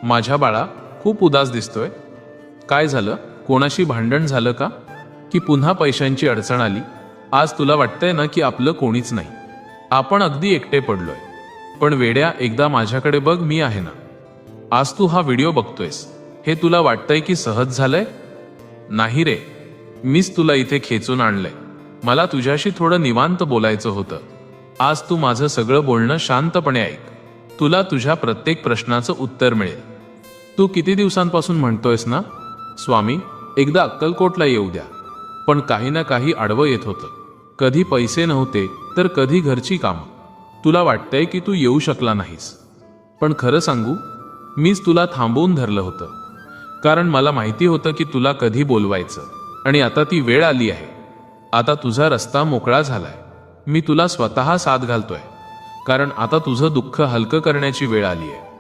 माझ्या बाळा, खूप उदास दिसतोय. काय झालं? कोणाशी भांडण झालं का? की पुन्हा पैशांची अडचण आली? आज तुला वाटतंय ना की आपलं कोणीच नाही, आपण अगदी एकटे पडलोय. पण वेड्या, एकदा माझ्याकडे बघ, मी आहे ना. आज तू हा व्हिडिओ बघतोयस, हे तुला वाटतंय की सहज झालंय? नाही रे, मीच तुला इथे खेचून आणलंय. मला तुझ्याशी थोडं निवांत बोलायचं होतं. आज तू माझं सगळं बोलणं शांतपणे ऐक. तुला तुझ्या प्रत्येक प्रश्नाचं उत्तर मिळेल. तू किती दिवसांपासून म्हणतोयस ना, स्वामी एकदा अक्कलकोटला येऊ द्या, पण काही ना काही आडवं येत होतं. कधी पैसे नव्हते, तर कधी घरची कामं. तुला वाटतंय की तू येऊ शकला नाहीस, पण खरं सांगू, मीच तुला थांबवून धरलं होतं. कारण मला माहिती होतं की तुला कधी बोलवायचं, आणि आता ती वेळ आली आहे. आता तुझा रस्ता मोकळा झालाय. मी तुला स्वतः साथ घालतोय, कारण आता तुझं दुःख हलकं करण्याची वेळ आली आहे.